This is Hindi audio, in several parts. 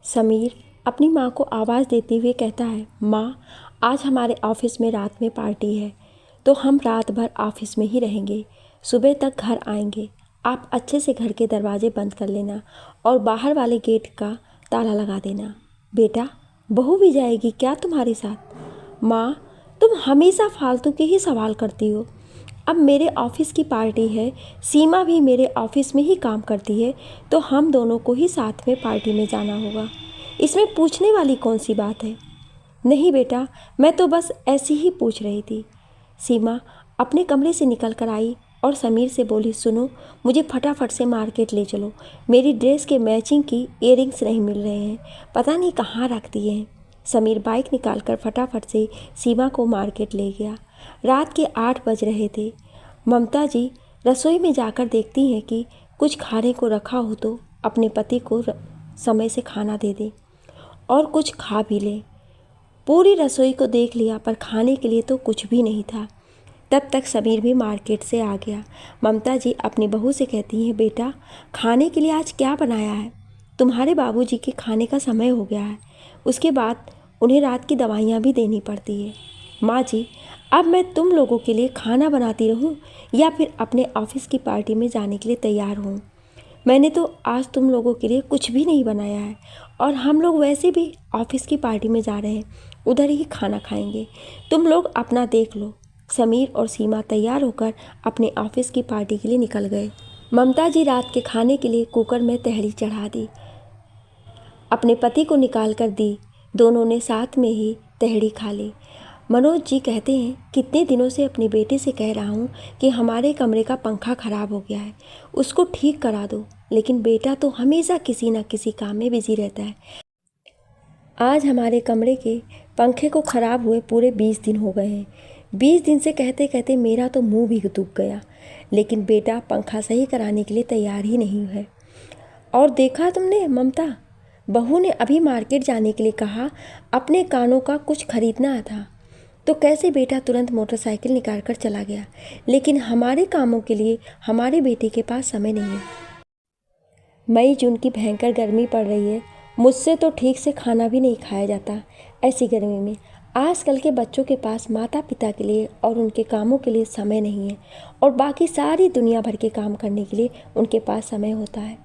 समीर अपनी माँ को आवाज़ देते हुए कहता है, माँ, आज हमारे ऑफिस में रात में पार्टी है, तो हम रात भर ऑफिस में ही रहेंगे। सुबह तक घर आएंगे। आप अच्छे से घर के दरवाजे बंद कर लेना और बाहर वाले गेट का ताला लगा देना। बेटा, बहू भी जाएगी क्या तुम्हारे साथ? माँ, तुम हमेशा फालतू के ही सवाल करती हो। अब मेरे ऑफिस की पार्टी है, सीमा भी मेरे ऑफिस में ही काम करती है, तो हम दोनों को ही साथ में पार्टी में जाना होगा। इसमें पूछने वाली कौन सी बात है? नहीं बेटा, मैं तो बस ऐसी ही पूछ रही थी। सीमा अपने कमरे से निकल कर आई और समीर से बोली, सुनो, मुझे फटाफट से मार्केट ले चलो। मेरी ड्रेस के मैचिंग की इयररिंग्स नहीं मिल रहे हैं, पता नहीं कहाँ रख दिए हैं। समीर बाइक निकालकर फटाफट से सीमा को मार्केट ले गया। रात के 8 बज रहे थे। ममता जी रसोई में जाकर देखती हैं कि कुछ खाने को रखा हो तो अपने पति को समय से खाना दे दें और कुछ खा भी लें। पूरी रसोई को देख लिया पर खाने के लिए तो कुछ भी नहीं था। तब तक समीर भी मार्केट से आ गया। ममता जी अपनी बहू से कहती हैं, बेटा, खाने के लिए आज क्या बनाया है? तुम्हारे बाबूजी के खाने का समय हो गया है, उसके बाद उन्हें रात की दवाइयाँ भी देनी पड़ती है। माँ जी, अब मैं तुम लोगों के लिए खाना बनाती रहूं या फिर अपने ऑफिस की पार्टी में जाने के लिए तैयार हूँ? मैंने तो आज तुम लोगों के लिए कुछ भी नहीं बनाया है और हम लोग वैसे भी ऑफिस की पार्टी में जा रहे हैं, उधर ही खाना खाएंगे। तुम लोग अपना देख लो। समीर और सीमा तैयार होकर अपने ऑफिस की पार्टी के लिए निकल गए। ममता जी रात के खाने के लिए कुकर में तहरी चढ़ा दी, अपने पति को निकाल कर दी। दोनों ने साथ में ही तहरी खा ली। मनोज जी कहते हैं, कितने दिनों से अपने बेटे से कह रहा हूँ कि हमारे कमरे का पंखा ख़राब हो गया है, उसको ठीक करा दो, लेकिन बेटा तो हमेशा किसी न किसी काम में बिजी रहता है। आज हमारे कमरे के पंखे को ख़राब हुए पूरे 20 दिन हो गए हैं। 20 दिन से कहते कहते मेरा तो मुंह भी दुख गया, लेकिन बेटा पंखा सही कराने के लिए तैयार ही नहीं है। और देखा तुमने ममता, बहू ने अभी मार्केट जाने के लिए कहा, अपने कानों का कुछ खरीदना था, तो कैसे बेटा तुरंत मोटरसाइकिल निकाल कर चला गया। लेकिन हमारे कामों के लिए हमारे बेटे के पास समय नहीं है। मई जून की भयंकर गर्मी पड़ रही है, मुझसे तो ठीक से खाना भी नहीं खाया जाता ऐसी गर्मी में। आजकल के बच्चों के पास माता पिता के लिए और उनके कामों के लिए समय नहीं है, और बाकी सारी दुनिया भर के काम करने के लिए उनके पास समय होता है।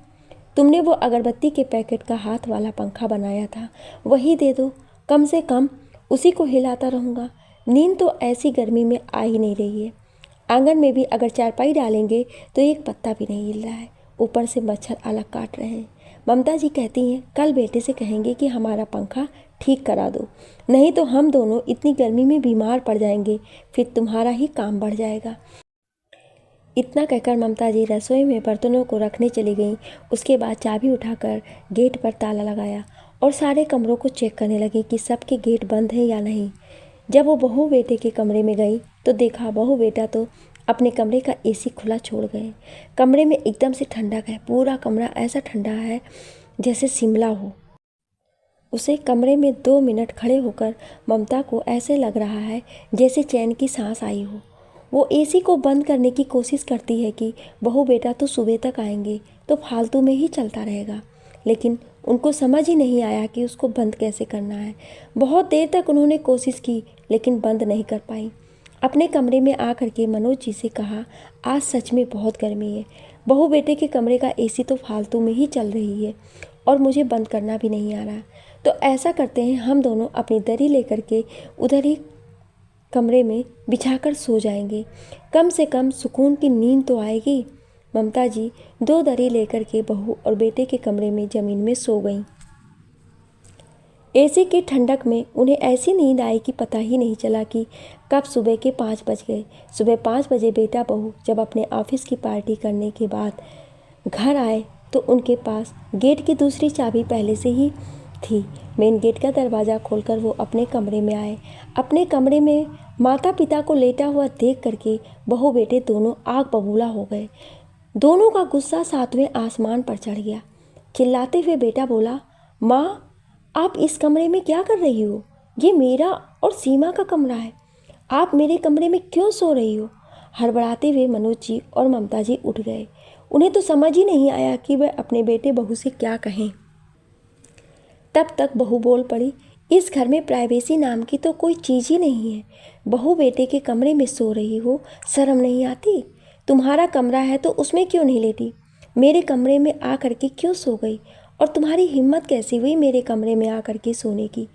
तुमने वो अगरबत्ती के पैकेट का हाथ वाला पंखा बनाया था, वही दे दो, कम से कम उसी को हिलाता रहूँगा। नींद तो ऐसी गर्मी में आ ही नहीं रही है। आंगन में भी अगर चारपाई डालेंगे तो एक पत्ता भी नहीं हिल रहा है, ऊपर से मच्छर अलग काट रहे हैं। ममता जी कहती हैं, कल बेटे से कहेंगे कि हमारा पंखा ठीक करा दो, नहीं तो हम दोनों इतनी गर्मी में बीमार पड़ जाएंगे, फिर तुम्हारा ही काम बढ़ जाएगा। इतना कहकर ममता जी रसोई में बर्तनों को रखने चली गईं। उसके बाद चाबी उठाकर गेट पर ताला लगाया और सारे कमरों को चेक करने लगी कि सबके गेट बंद हैं या नहीं। जब वो बहू बेटे के कमरे में गई तो देखा बहू बेटा तो अपने कमरे का एसी खुला छोड़ गए। कमरे में एकदम से ठंडक है, पूरा कमरा ऐसा ठंडा है जैसे शिमला हो। उसे कमरे में 2 मिनट खड़े होकर ममता को ऐसे लग रहा है जैसे चैन की सांस आई हो। वो एसी को बंद करने की कोशिश करती है कि बहू बेटा तो सुबह तक आएंगे तो फालतू में ही चलता रहेगा, लेकिन उनको समझ ही नहीं आया कि उसको बंद कैसे करना है। बहुत देर तक उन्होंने कोशिश की लेकिन बंद नहीं कर पाई। अपने कमरे में आकर के मनोज जी से कहा, आज सच में बहुत गर्मी है, बहू बेटे के कमरे का एसी तो फालतू में ही चल रही है और मुझे बंद करना भी नहीं आ रहा। तो ऐसा करते हैं, हम दोनों अपनी दरी लेकर के उधर ही कमरे में बिछाकर सो जाएंगे, कम से कम सुकून की नींद तो आएगी। ममता जी 2 दरी लेकर के बहू और बेटे के कमरे में ज़मीन में सो गईं। एसी की ठंडक में उन्हें ऐसी नींद आई कि पता ही नहीं चला कि कब सुबह के 5 बज गए। सुबह 5 बजे बेटा बहू जब अपने ऑफिस की पार्टी करने के बाद घर आए तो उनके पास गेट की दूसरी चाबी पहले से ही थी। मेन गेट का दरवाज़ा खोलकर वो अपने कमरे में आए। अपने कमरे में माता पिता को लेटा हुआ देख करके बहू बेटे दोनों आग बबूला हो गए। दोनों का गुस्सा 7वें आसमान पर चढ़ गया। चिल्लाते हुए बेटा बोला, माँ, आप इस कमरे में क्या कर रही हो? ये मेरा और सीमा का कमरा है, आप मेरे कमरे में क्यों सो रही हो? हड़बड़ाते हुए मनोज जी और ममता जी उठ गए। उन्हें तो समझ ही नहीं आया कि वह अपने बेटे बहू से क्या कहें। तब तक बहू बोल पड़ी, इस घर में प्राइवेसी नाम की तो कोई चीज़ ही नहीं है। बहू बेटे के कमरे में सो रही हो, शर्म नहीं आती? तुम्हारा कमरा है तो उसमें क्यों नहीं लेटी? मेरे कमरे में आ करके क्यों सो गई? और तुम्हारी हिम्मत कैसी हुई मेरे कमरे में आ करके सोने की?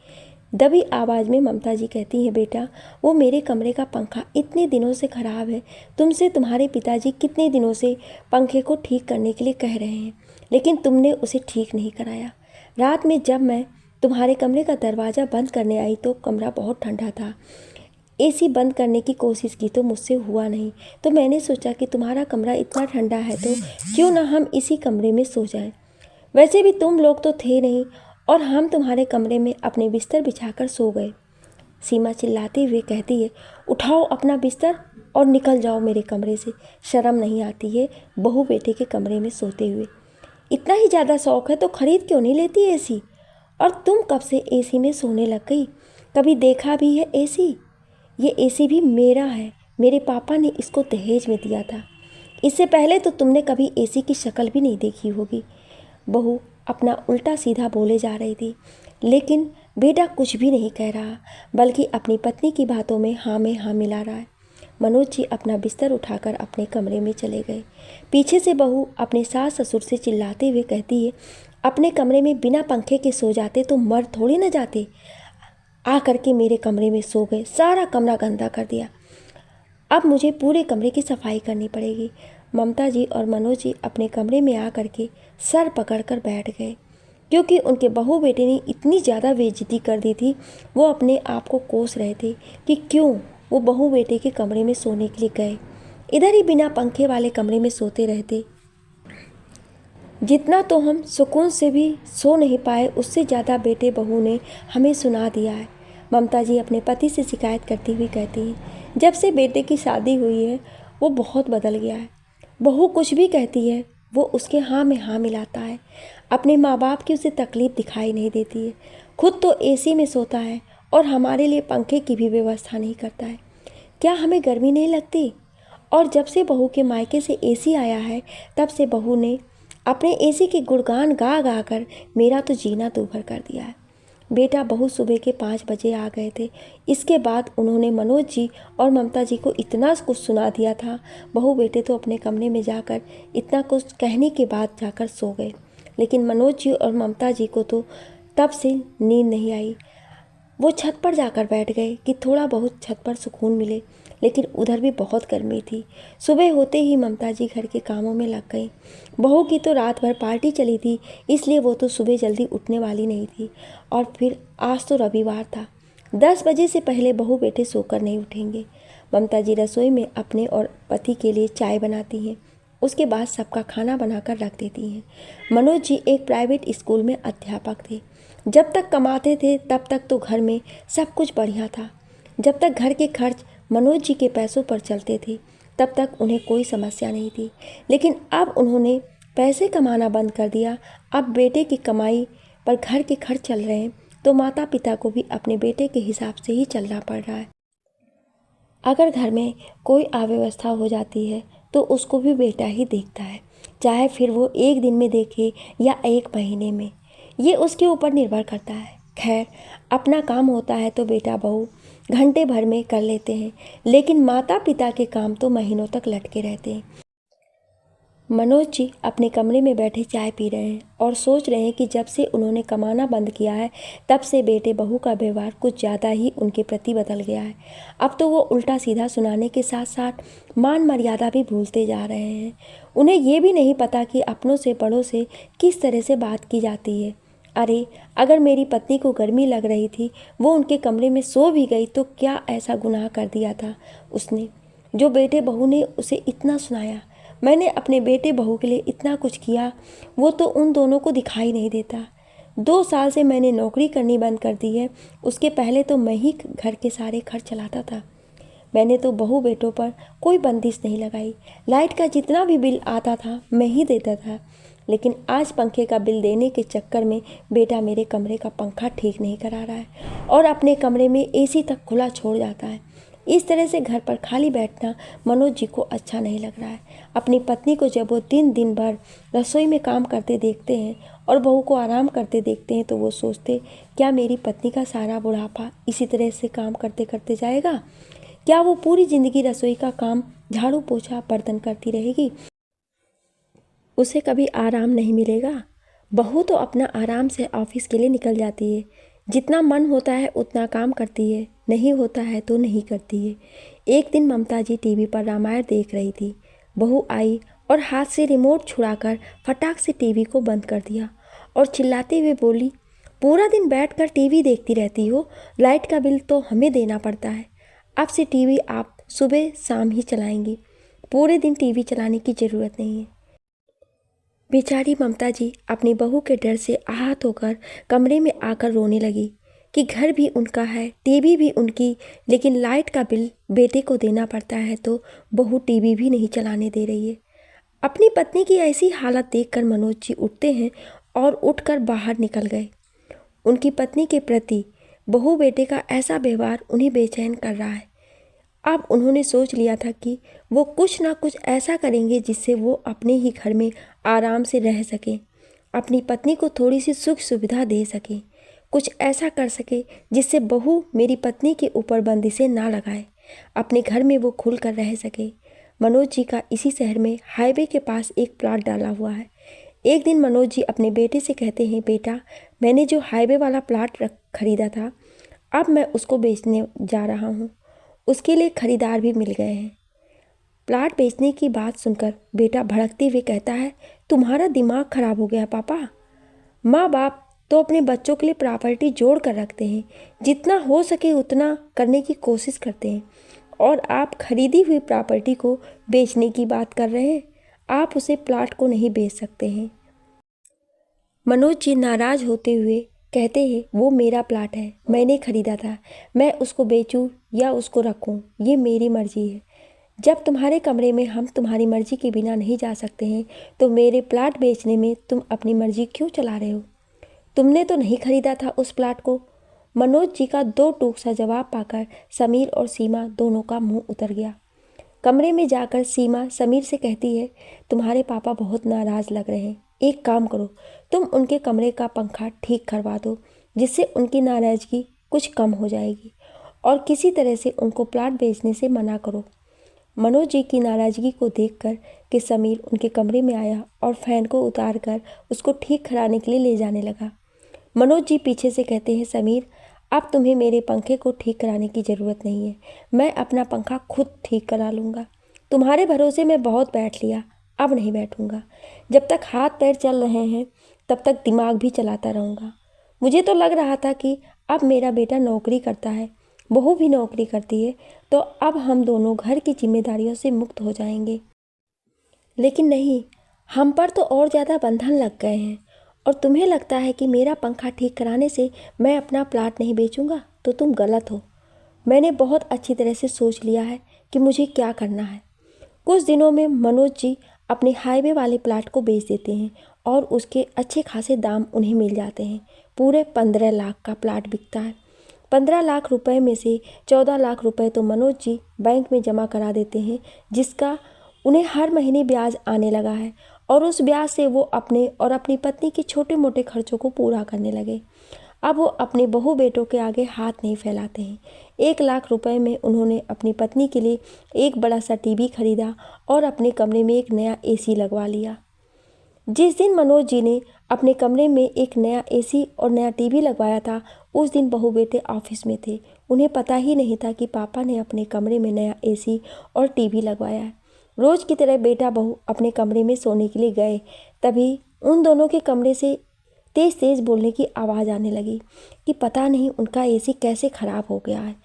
दबी आवाज़ में ममता जी कहती हैं, बेटा वो मेरे कमरे का पंखा इतने दिनों से ख़राब है। तुमसे तुम्हारे पिताजी कितने दिनों से पंखे को ठीक करने के लिए कह रहे हैं, लेकिन तुमने उसे ठीक नहीं कराया। रात में जब मैं तुम्हारे कमरे का दरवाज़ा बंद करने आई तो कमरा बहुत ठंडा था। एसी बंद करने की कोशिश की तो मुझसे हुआ नहीं, तो मैंने सोचा कि तुम्हारा कमरा इतना ठंडा है तो क्यों ना हम इसी कमरे में सो जाएं। वैसे भी तुम लोग तो थे नहीं और हम तुम्हारे कमरे में अपने बिस्तर बिछाकर सो गए। सीमा चिल्लाते हुए कहती है, उठाओ अपना बिस्तर और निकल जाओ मेरे कमरे से। शर्म नहीं आती है बहू बेटे के कमरे में सोते हुए? इतना ही ज़्यादा शौक़ है तो ख़रीद क्यों नहीं लेती एसी? और तुम कब से एसी में सोने लग गई? कभी देखा भी है एसी? ये एसी भी मेरा है, मेरे पापा ने इसको दहेज में दिया था। इससे पहले तो तुमने कभी एसी की शक्ल भी नहीं देखी होगी। बहू अपना उल्टा सीधा बोले जा रही थी, लेकिन बेटा कुछ भी नहीं कह रहा, बल्कि अपनी पत्नी की बातों में हाँ मिला रहा है। मनोज जी अपना बिस्तर उठाकर अपने कमरे में चले गए। पीछे से बहू अपने सास ससुर से चिल्लाते हुए कहती है, अपने कमरे में बिना पंखे के सो जाते तो मर थोड़ी न जाते। आ करके मेरे कमरे में सो गए, सारा कमरा गंदा कर दिया। अब मुझे पूरे कमरे की सफाई करनी पड़ेगी। ममता जी और मनोज जी अपने कमरे में आ करके सर पकड़कर बैठ गए, क्योंकि उनके बहू बेटे ने इतनी ज़्यादा बेइज्जती कर दी थी। वो अपने आप को कोस रहे थे कि क्यों वो बहू बेटे के कमरे में सोने के लिए गए, इधर ही बिना पंखे वाले कमरे में सोते रहते। जितना तो हम सुकून से भी सो नहीं पाए, उससे ज़्यादा बेटे बहू ने हमें सुना दिया है। ममता जी अपने पति से शिकायत करती हुई कहती हैं, जब से बेटे की शादी हुई है वो बहुत बदल गया है। बहू कुछ भी कहती है वो उसके हाँ में हाँ मिलाता है। अपने माँ बाप की उसे तकलीफ़ दिखाई नहीं देती है। खुद तो एसी में सोता है और हमारे लिए पंखे की भी व्यवस्था नहीं करता है। क्या हमें गर्मी नहीं लगती? और जब से बहू के मायके से एसी आया है तब से बहू ने अपने एसी के गुणगान गा गा कर मेरा तो जीना दूभर कर दिया है। बेटा बहू सुबह के 5 बजे आ गए थे। इसके बाद उन्होंने मनोज जी और ममता जी को इतना कुछ सुना दिया था। बहू बेटे तो अपने कमरे में जाकर इतना कुछ कहने के बाद जाकर सो गए, लेकिन मनोज जी और ममता जी को तो तब से नींद नहीं आई। वो छत पर जाकर बैठ गए कि थोड़ा बहुत छत पर सुकून मिले, लेकिन उधर भी बहुत गर्मी थी। सुबह होते ही ममता जी घर के कामों में लग गई। बहू की तो रात भर पार्टी चली थी, इसलिए वो तो सुबह जल्दी उठने वाली नहीं थी। और फिर आज तो रविवार था, 10 बजे से पहले बहू बेटे सोकर नहीं उठेंगे। ममता जी रसोई में अपने और पति के लिए चाय बनाती हैं, उसके बाद सबका खाना बनाकर रख देती हैं। मनोज जी एक प्राइवेट स्कूल में अध्यापक थे। जब तक कमाते थे तब तक तो घर में सब कुछ बढ़िया था। जब तक घर के खर्च मनोज जी के पैसों पर चलते थे तब तक उन्हें कोई समस्या नहीं थी, लेकिन अब उन्होंने पैसे कमाना बंद कर दिया। अब बेटे की कमाई पर घर के खर्च चल रहे हैं तो माता पिता को भी अपने बेटे के हिसाब से ही चलना पड़ रहा है। अगर घर में कोई अव्यवस्था हो जाती है तो उसको भी बेटा ही देखता है, चाहे फिर वो एक दिन में देखे या एक महीने में, ये उसके ऊपर निर्भर करता है। खैर, अपना काम होता है तो बेटा बहू घंटे भर में कर लेते हैं, लेकिन माता पिता के काम तो महीनों तक लटके रहते हैं। मनोज जी अपने कमरे में बैठे चाय पी रहे हैं और सोच रहे हैं कि जब से उन्होंने कमाना बंद किया है तब से बेटे बहू का व्यवहार कुछ ज़्यादा ही उनके प्रति बदल गया है। अब तो वो उल्टा सीधा सुनाने के साथ साथ मान मर्यादा भी भूलते जा रहे हैं। उन्हें ये भी नहीं पता कि अपनों से बड़ों से किस तरह से बात की जाती है। अरे, अगर मेरी पत्नी को गर्मी लग रही थी, वो उनके कमरे में सो भी गई तो क्या ऐसा गुनाह कर दिया था उसने, जो बेटे बहू ने उसे इतना सुनाया। मैंने अपने बेटे बहू के लिए इतना कुछ किया, वो तो उन दोनों को दिखाई नहीं देता। 2 साल से मैंने नौकरी करनी बंद कर दी है, उसके पहले तो मैं ही घर के सारे खर्च चलाता था। मैंने तो बहू बेटों पर कोई बंदिश नहीं लगाई। लाइट का जितना भी बिल आता था मैं ही देता था, लेकिन आज पंखे का बिल देने के चक्कर में बेटा मेरे कमरे का पंखा ठीक नहीं करा रहा है और अपने कमरे में एसी तक खुला छोड़ जाता है। इस तरह से घर पर खाली बैठना मनोज जी को अच्छा नहीं लग रहा है। अपनी पत्नी को जब वो दिन भर रसोई में काम करते देखते हैं और बहू को आराम करते देखते हैं तो वो सोचते, क्या मेरी पत्नी का सारा बुढ़ापा इसी तरह से काम करते करते जाएगा? क्या वो पूरी ज़िंदगी रसोई का काम, झाड़ू पोछा, बर्तन करती रहेगी? उसे कभी आराम नहीं मिलेगा। बहू तो अपना आराम से ऑफिस के लिए निकल जाती है। जितना मन होता है उतना काम करती है, नहीं होता है तो नहीं करती है। एक दिन ममता जी टीवी पर रामायण देख रही थी। बहू आई और हाथ से रिमोट छुड़ाकर फटाक से टीवी को बंद कर दिया और चिल्लाते हुए बोली, पूरा दिन बैठकर टीवी देखती रहती हो, लाइट का बिल तो हमें देना पड़ता है। अब से टीवी आप सुबह शाम ही चलाएंगी, पूरे दिन टीवी चलाने की ज़रूरत नहीं है। बेचारी ममता जी अपनी बहू के डर से आहत होकर कमरे में आकर रोने लगी कि घर भी उनका है, टीवी भी उनकी, लेकिन लाइट का बिल बेटे को देना पड़ता है तो बहू टीवी भी नहीं चलाने दे रही है। अपनी पत्नी की ऐसी हालत देखकर मनोज जी उठते हैं और उठकर बाहर निकल गए। उनकी पत्नी के प्रति बहू बेटे का ऐसा व्यवहार उन्हें बेचैन कर रहा है। अब उन्होंने सोच लिया था कि वो कुछ ना कुछ ऐसा करेंगे जिससे वो अपने ही घर में आराम से रह सकें, अपनी पत्नी को थोड़ी सी सुख सुविधा दे सकें, कुछ ऐसा कर सके जिससे बहू मेरी पत्नी के ऊपर बंदिशें ना लगाए, अपने घर में वो खुल कर रह सके। मनोज जी का इसी शहर में हाईवे के पास एक प्लॉट डाला हुआ है। एक दिन मनोज जी अपने बेटे से कहते हैं, बेटा, मैंने जो हाईवे वाला प्लॉट खरीदा था, अब मैं उसको बेचने जा रहा हूँ। उसके लिए खरीदार भी मिल गए हैं। प्लॉट बेचने की बात सुनकर बेटा भड़कते हुए कहता है, तुम्हारा दिमाग खराब हो गया पापा। माँ बाप तो अपने बच्चों के लिए प्रॉपर्टी जोड़ कर रखते हैं, जितना हो सके उतना करने की कोशिश करते हैं, और आप खरीदी हुई प्रॉपर्टी को बेचने की बात कर रहे हैं। आप उसे प्लॉट को नहीं बेच सकते हैं। मनोज जी नाराज होते हुए कहते हैं, वो मेरा प्लॉट है, मैंने खरीदा था, मैं उसको बेचूं या उसको रखूं, ये मेरी मर्जी है। जब तुम्हारे कमरे में हम तुम्हारी मर्जी के बिना नहीं जा सकते हैं तो मेरे प्लॉट बेचने में तुम अपनी मर्जी क्यों चला रहे हो? तुमने तो नहीं खरीदा था उस प्लॉट को। मनोज जी का दो टूक सा जवाब पाकर समीर और सीमा दोनों का मुंह उतर गया। कमरे में जाकर सीमा समीर से कहती है, तुम्हारे पापा बहुत नाराज़ लग रहे हैं, एक काम करो, तुम उनके कमरे का पंखा ठीक करवा दो, जिससे उनकी नाराज़गी कुछ कम हो जाएगी, और किसी तरह से उनको प्लॉट बेचने से मना करो। मनोज जी की नाराज़गी को देखकर कि समीर उनके कमरे में आया और फैन को उतार कर उसको ठीक कराने के लिए ले जाने लगा। मनोज जी पीछे से कहते हैं, समीर, अब तुम्हें मेरे पंखे को ठीक कराने की ज़रूरत नहीं है, मैं अपना पंखा खुद ठीक करा लूँगा। तुम्हारे भरोसे में बहुत बैठ लिया, अब नहीं बैठूँगा। जब तक हाथ पैर चल रहे हैं तब तक दिमाग भी चलाता रहूँगा। मुझे तो लग रहा था कि अब मेरा बेटा नौकरी करता है, बहू भी नौकरी करती है, तो अब हम दोनों घर की जिम्मेदारियों से मुक्त हो जाएंगे। लेकिन नहीं, हम पर तो और ज़्यादा बंधन लग गए हैं, और तुम्हें लगता है कि मेरा पंखा ठीक कराने से मैं अपना प्लॉट नहीं बेचूंगा, तो तुम गलत हो। मैंने बहुत अच्छी तरह से सोच लिया है कि मुझे क्या करना है। कुछ दिनों में मनोज जी अपने हाईवे वाले प्लॉट को बेच देते हैं और उसके अच्छे खासे दाम उन्हें मिल जाते हैं। पूरे 15 लाख का प्लॉट बिकता है। 15 लाख रुपए में से 14 लाख रुपए तो मनोज जी बैंक में जमा करा देते हैं, जिसका उन्हें हर महीने ब्याज आने लगा है, और उस ब्याज से वो अपने और अपनी पत्नी के छोटे मोटे खर्चों को पूरा करने लगे। अब वो अपने बहू बेटों के आगे हाथ नहीं फैलाते हैं। 1 लाख रुपए में उन्होंने अपनी पत्नी के लिए एक बड़ा सा टीवी खरीदा और अपने कमरे में एक नया एसी लगवा लिया। जिस दिन मनोज जी ने अपने कमरे में एक नया एसी और नया टीवी लगवाया था, उस दिन बहू बेटे ऑफिस में थे। उन्हें पता ही नहीं था कि पापा ने अपने कमरे में नया एसी और टीवी लगवाया है। रोज़ की तरह बेटा बहू अपने कमरे में सोने के लिए गए, तभी उन दोनों के कमरे से तेज़ तेज़ बोलने की आवाज़ आने लगी कि पता नहीं उनका एसी कैसे ख़राब हो गया है,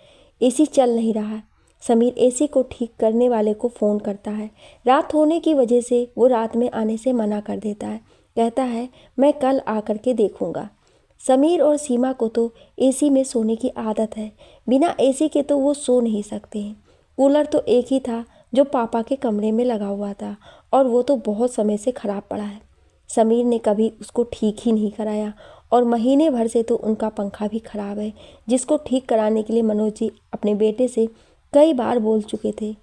एसी चल नहीं रहा है। समीर एसी को ठीक करने वाले को फ़ोन करता है। रात होने की वजह से वो रात में आने से मना कर देता है, कहता है मैं कल आकर के देखूँगा। समीर और सीमा को तो एसी में सोने की आदत है, बिना एसी के तो वो सो नहीं सकते हैं। कूलर तो एक ही था जो पापा के कमरे में लगा हुआ था, और वो तो बहुत समय से ख़राब पड़ा है। समीर ने कभी उसको ठीक ही नहीं कराया, और महीने भर से तो उनका पंखा भी ख़राब है, जिसको ठीक कराने के लिए मनोज जी अपने बेटे से कई बार बोल चुके थे।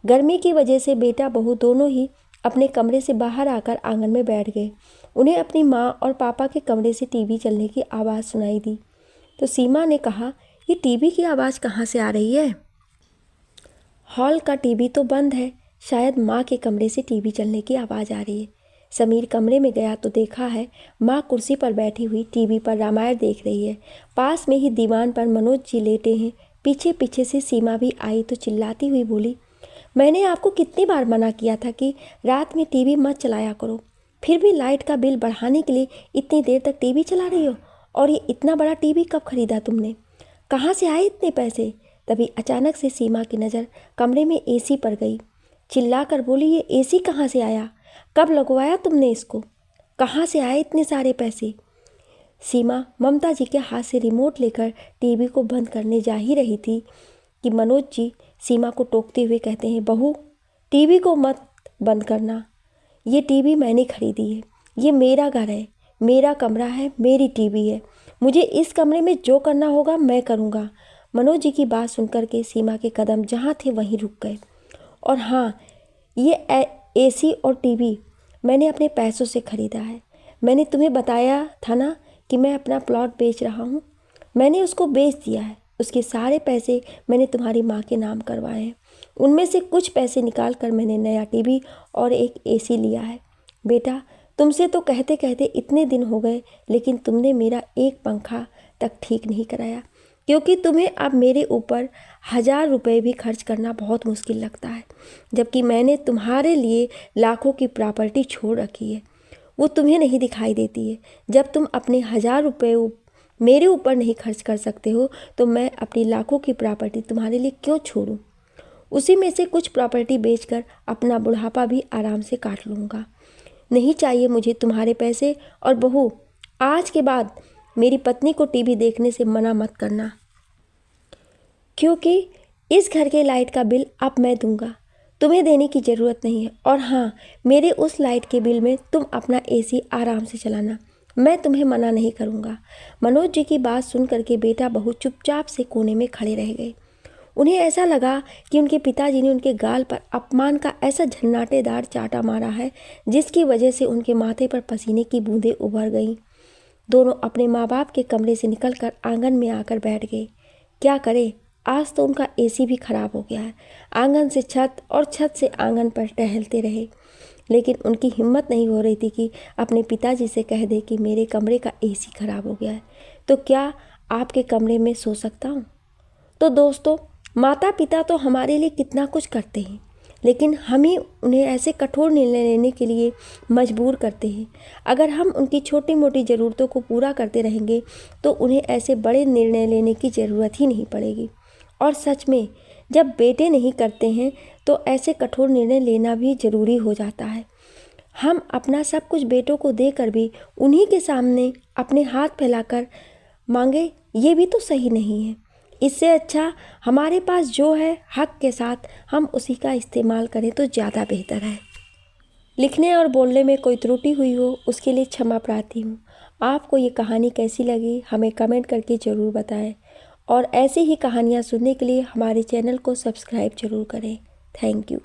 गर्मी की वजह से बेटा बहू दोनों ही अपने कमरे से बाहर आकर आंगन में बैठ गए। उन्हें अपनी माँ और पापा के कमरे से टीवी चलने की आवाज़ सुनाई दी। तो सीमा ने कहा, ये टीवी की आवाज़ कहाँ से आ रही है? हॉल का टीवी तो बंद है, शायद माँ के कमरे से टीवी चलने की आवाज़ आ रही है। समीर कमरे में गया तो देखा है माँ कुर्सी पर बैठी हुई टीवी पर रामायण देख रही है। पास में ही दीवान पर मनोज जी लेटे हैं। पीछे पीछे से सीमा भी आई तो चिल्लाती हुई बोली, मैंने आपको कितनी बार मना किया था कि रात में टीवी मत चलाया करो, फिर भी लाइट का बिल बढ़ाने के लिए इतनी देर तक टीवी चला रही हो। और ये इतना बड़ा टीवी कब खरीदा तुमने? कहाँ से आए इतने पैसे? तभी अचानक से सीमा की नज़र कमरे में एसी पर गई। चिल्लाकर बोली, ये एसी कहाँ से आया? कब लगवाया तुमने इसको? कहाँ से आए इतने सारे पैसे? सीमा ममता जी के हाथ से रिमोट लेकर टीवी को बंद करने जा ही रही थी कि मनोज जी सीमा को टोकते हुए कहते हैं, बहू टीवी को मत बंद करना, ये टीवी मैंने खरीदी है, ये मेरा घर है, मेरा कमरा है, मेरी टीवी है, मुझे इस कमरे में जो करना होगा मैं करूँगा। मनोज जी की बात सुनकर के सीमा के कदम जहाँ थे वहीं रुक गए। और हाँ, ये एसी और टीवी मैंने अपने पैसों से ख़रीदा है। मैंने तुम्हें बताया था ना कि मैं अपना प्लॉट बेच रहा हूँ, मैंने उसको बेच दिया है। उसके सारे पैसे मैंने तुम्हारी माँ के नाम करवाए हैं। उनमें से कुछ पैसे निकाल कर मैंने नया टीवी और एक एसी लिया है। बेटा, तुमसे तो कहते कहते इतने दिन हो गए, लेकिन तुमने मेरा एक पंखा तक ठीक नहीं कराया, क्योंकि तुम्हें अब मेरे ऊपर 1000 रुपये भी खर्च करना बहुत मुश्किल लगता है, जबकि मैंने तुम्हारे लिए लाखों की प्रॉपर्टी छोड़ रखी है। वो तुम्हें नहीं दिखाई देती है। जब तुम अपने 1000 रुपये मेरे ऊपर नहीं खर्च कर सकते हो तो मैं अपनी लाखों की प्रॉपर्टी तुम्हारे लिए क्यों छोड़ूं? उसी में से कुछ प्रॉपर्टी बेचकर अपना बुढ़ापा भी आराम से काट लूँगा। नहीं चाहिए मुझे तुम्हारे पैसे। और बहू, आज के बाद मेरी पत्नी को टीवी देखने से मना मत करना, क्योंकि इस घर के लाइट का बिल अब मैं दूंगा, तुम्हें देने की ज़रूरत नहीं है। और हाँ, मेरे उस लाइट के बिल में तुम अपना एसी आराम से चलाना, मैं तुम्हें मना नहीं करूँगा। मनोज जी की बात सुन करके बेटा बहू चुपचाप से कोने में खड़े रह गए। उन्हें ऐसा लगा कि उनके पिताजी ने उनके गाल पर अपमान का ऐसा झन्नाटेदार चाटा मारा है जिसकी वजह से उनके माथे पर पसीने की बूंदें उभर गईं। दोनों अपने माँ बाप के कमरे से निकलकर आंगन में आकर बैठ गए। क्या करें, आज तो उनका एसी भी खराब हो गया है। आंगन से छत और छत से आंगन पर टहलते रहे, लेकिन उनकी हिम्मत नहीं हो रही थी कि अपने पिताजी से कह दे कि मेरे कमरे का एसी खराब हो गया है, तो क्या आपके कमरे में सो सकता हूँ? तो दोस्तों, माता पिता तो हमारे लिए कितना कुछ करते हैं, लेकिन हम ही उन्हें ऐसे कठोर निर्णय लेने के लिए मजबूर करते हैं। अगर हम उनकी छोटी मोटी ज़रूरतों को पूरा करते रहेंगे तो उन्हें ऐसे बड़े निर्णय लेने की ज़रूरत ही नहीं पड़ेगी। और सच में जब बेटे नहीं करते हैं तो ऐसे कठोर निर्णय लेना भी ज़रूरी हो जाता है। हम अपना सब कुछ बेटों को देकर भी उन्हीं के सामने अपने हाथ फैलाकर मांगे, ये भी तो सही नहीं है। इससे अच्छा हमारे पास जो है हक के साथ हम उसी का इस्तेमाल करें तो ज़्यादा बेहतर है। लिखने और बोलने में कोई त्रुटि हुई हो उसके लिए क्षमा प्रार्थी हूँ। आपको ये कहानी कैसी लगी हमें कमेंट करके ज़रूर बताएं, और ऐसी ही कहानियाँ सुनने के लिए हमारे चैनल को सब्सक्राइब ज़रूर करें। Thank you.